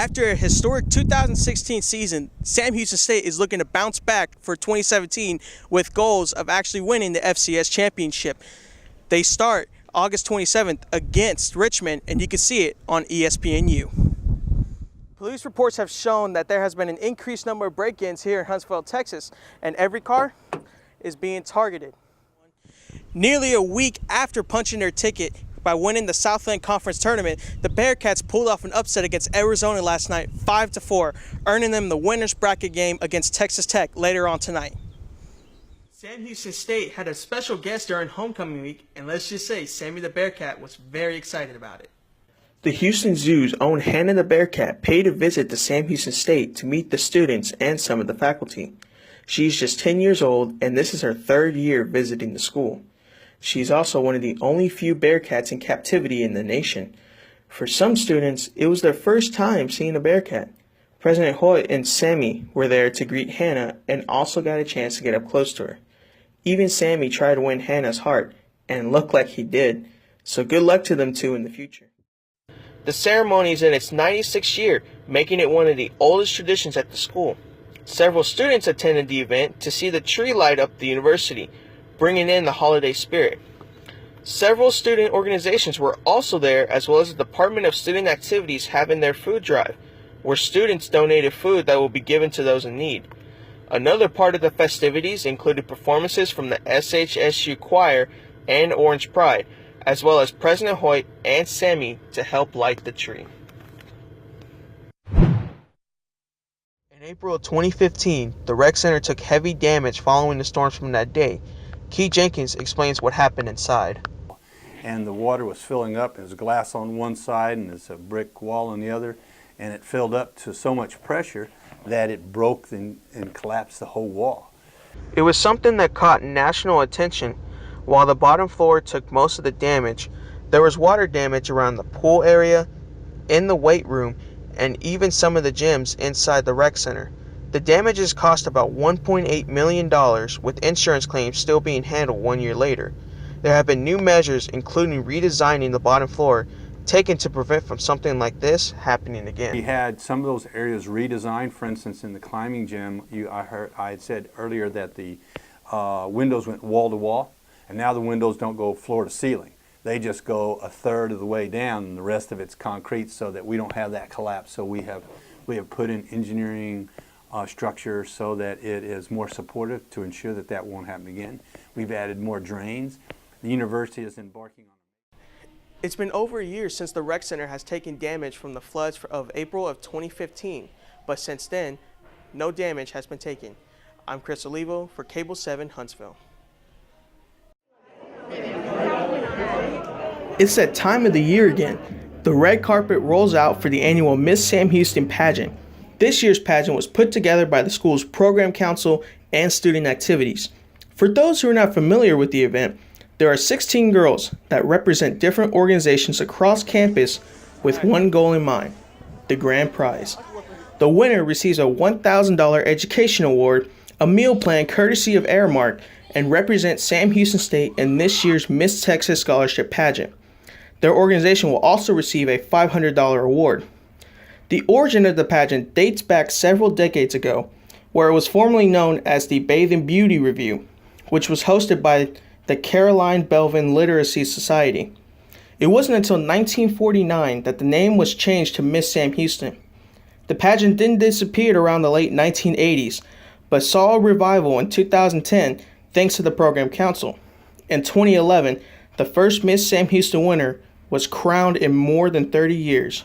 After a historic 2016 season, Sam Houston State is looking to bounce back for 2017 with goals of actually winning the FCS championship. They start August 27th against Richmond, and you can see it on ESPNU. Police reports have shown that there has been an increased number of break-ins here in Huntsville, Texas, and every car is being targeted. Nearly a week after punching their ticket by winning the Southland Conference Tournament, the Bearcats pulled off an upset against Arizona last night, 5-4, earning them the winner's bracket game against Texas Tech later on tonight. Sam Houston State had a special guest during homecoming week, and let's just say Sammy the Bearcat was very excited about it. The Houston Zoo's own Hannah the Bearcat paid a visit to Sam Houston State to meet the students and some of the faculty. She's just 10 years old, and this is her third year visiting the school. She's also one of the only few Bearcats in captivity in the nation. For some students, it was their first time seeing a Bearcat. President Hoyt and Sammy were there to greet Hannah and also got a chance to get up close to her. Even Sammy tried to win Hannah's heart, and looked like he did, so good luck to them two in the future. The ceremony is in its 96th year, making it one of the oldest traditions at the school. Several students attended the event to see the tree light up the university, bringing in the holiday spirit. Several student organizations were also there, as well as the Department of Student Activities having their food drive, where students donated food that will be given to those in need. Another part of the festivities included performances from the SHSU Choir and Orange Pride, as well as President Hoyt and Sammy to help light the tree. In April of 2015, the rec center took heavy damage following the storms from that day. Key Jenkins explains what happened inside. And the water was filling up. There's glass on one side and there's a brick wall on the other, and it filled up to so much pressure that it broke and collapsed the whole wall. It was something that caught national attention. While the bottom floor took most of the damage, there was water damage around the pool area, in the weight room, and even some of the gyms inside the rec center. The damages cost about $1.8 million, with insurance claims still being handled 1 year later. There have been new measures, including redesigning the bottom floor, taken to prevent from something like this happening again. We had some of those areas redesigned. For instance, in the climbing gym, I had said earlier that the windows went wall to wall, and now the windows don't go floor to ceiling. They just go a third of the way down, and the rest of it's concrete, so that we don't have that collapse. So we have put in engineering structure so that it is more supportive to ensure that that won't happen again. We've added more drains. The university is embarking on. It's been over a year since the rec center has taken damage from the floods of April of 2015, but since then, no damage has been taken. I'm Chris Olivo for Cable 7 Huntsville. It's that time of the year again. The red carpet rolls out for the annual Miss Sam Houston pageant. This year's pageant was put together by the school's program council and student activities. For those who are not familiar with the event, there are 16 girls that represent different organizations across campus with one goal in mind: the grand prize. The winner receives a $1,000 education award, a meal plan courtesy of Airmark, and represents Sam Houston State in this year's Miss Texas Scholarship pageant. Their organization will also receive a $500 award. The origin of the pageant dates back several decades ago, where it was formerly known as the Bathe and Beauty Review, which was hosted by the Caroline Belvin Literacy Society. It wasn't until 1949 that the name was changed to Miss Sam Houston. The pageant didn't disappear around the late 1980s, but saw a revival in 2010 thanks to the program council. In 2011, the first Miss Sam Houston winner was crowned in more than 30 years.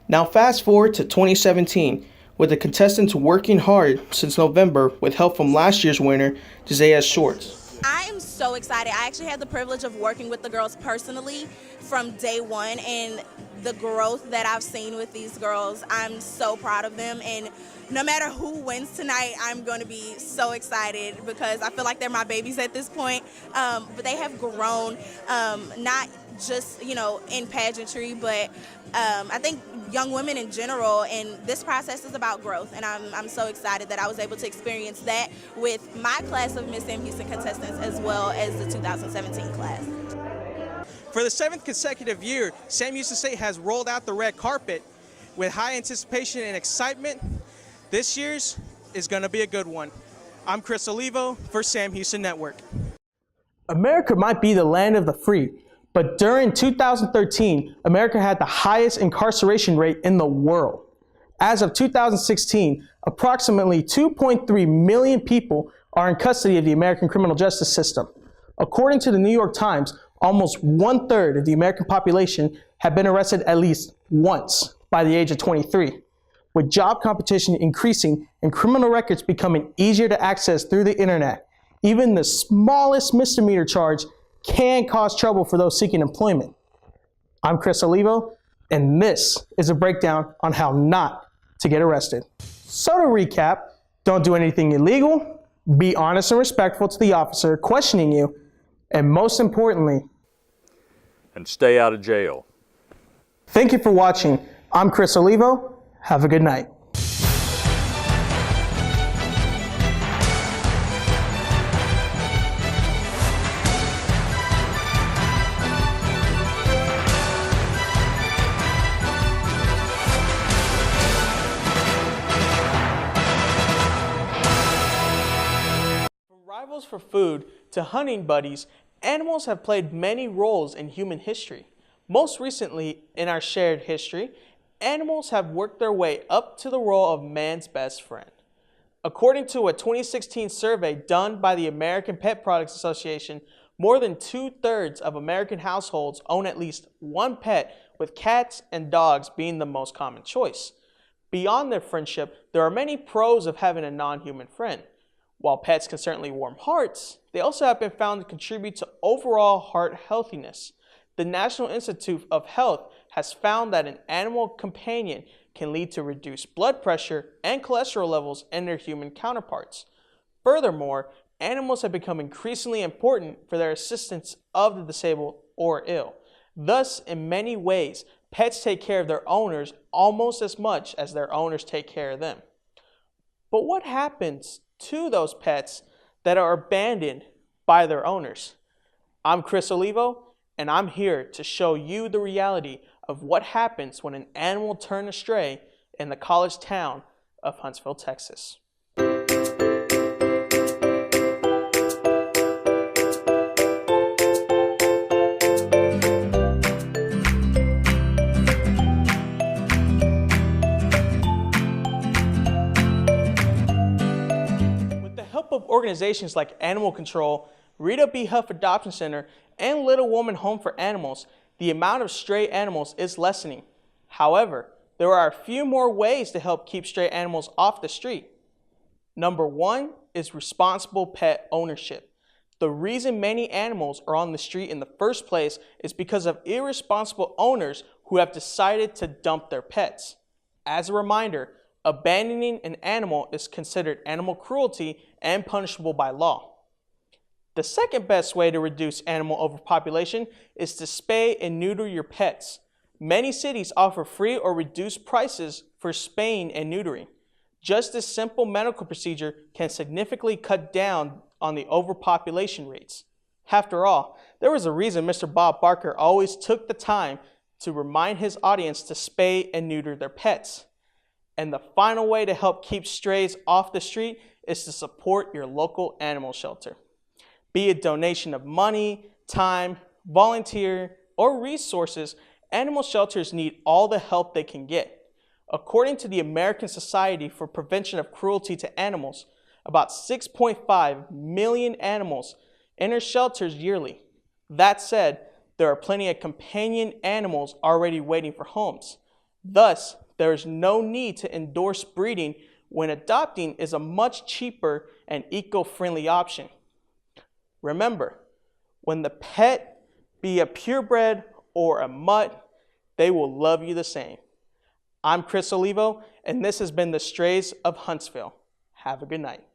Now fast forward to 2017, with the contestants working hard since November with help from last year's winner, Josiah Shorts. I am so excited. I actually had the privilege of working with the girls personally from day one, and the growth that I've seen with these girls, I'm so proud of them. And no matter who wins tonight, I'm going to be so excited because I feel like they're my babies at this point. But they have grown, not just, in pageantry, but I think young women in general, and this process is about growth, and I'm so excited that I was able to experience that with my class of Miss Sam Houston contestants as well as the 2017 class. For the 7th consecutive year, Sam Houston State has rolled out the red carpet. with high anticipation and excitement. This year's is going to be a good one. I'm Chris Olivo for Sam Houston Network. America might be the land of the free, but during 2013, America had the highest incarceration rate in the world. As of 2016, approximately 2.3 million people are in custody of the American criminal justice system. According to the New York Times, almost 1/3 of the American population have been arrested at least once by the age of 23. With job competition increasing and criminal records becoming easier to access through the internet, even the smallest misdemeanor charge can cause trouble for those seeking employment. I'm Chris Olivo, and this is a breakdown on how not to get arrested. So to recap, don't do anything illegal, be honest and respectful to the officer questioning you, and most importantly, and stay out of jail. Thank you for watching. I'm Chris Olivo. Have a good night. From rivals for food to hunting buddies, animals have played many roles in human history. Most recently, in our shared history, animals have worked their way up to the role of man's best friend. According to a 2016 survey done by the American Pet Products Association, more than 2/3 of American households own at least one pet, with cats and dogs being the most common choice. Beyond their friendship, there are many pros of having a non-human friend. While pets can certainly warm hearts, they also have been found to contribute to overall heart healthiness. The National Institute of Health has found that an animal companion can lead to reduced blood pressure and cholesterol levels in their human counterparts. Furthermore, animals have become increasingly important for their assistance of the disabled or ill. Thus, in many ways, pets take care of their owners almost as much as their owners take care of them. But what happens to those pets that are abandoned by their owners? I'm Chris Olivo, and I'm here to show you the reality of what happens when an animal turns astray in the college town of Huntsville, Texas. With the help of organizations like Animal Control, Rita B. Huff Adoption Center, and Little Woman Home for Animals, the amount of stray animals is lessening. However, there are a few more ways to help keep stray animals off the street. Number one is responsible pet ownership. The reason many animals are on the street in the first place is because of irresponsible owners who have decided to dump their pets. As a reminder, abandoning an animal is considered animal cruelty and punishable by law. The second best way to reduce animal overpopulation is to spay and neuter your pets. Many cities offer free or reduced prices for spaying and neutering. Just this simple medical procedure can significantly cut down on the overpopulation rates. After all, there was a reason Mr. Bob Barker always took the time to remind his audience to spay and neuter their pets. And the final way to help keep strays off the street is to support your local animal shelter. Be it donation of money, time, volunteer, or resources, animal shelters need all the help they can get. According to the American Society for Prevention of Cruelty to Animals, about 6.5 million animals enter shelters yearly. That said, there are plenty of companion animals already waiting for homes. Thus, there is no need to endorse breeding when adopting is a much cheaper and eco-friendly option. Remember, when the pet be a purebred or a mutt, they will love you the same. I'm Chris Olivo, and this has been the Strays of Huntsville. Have a good night.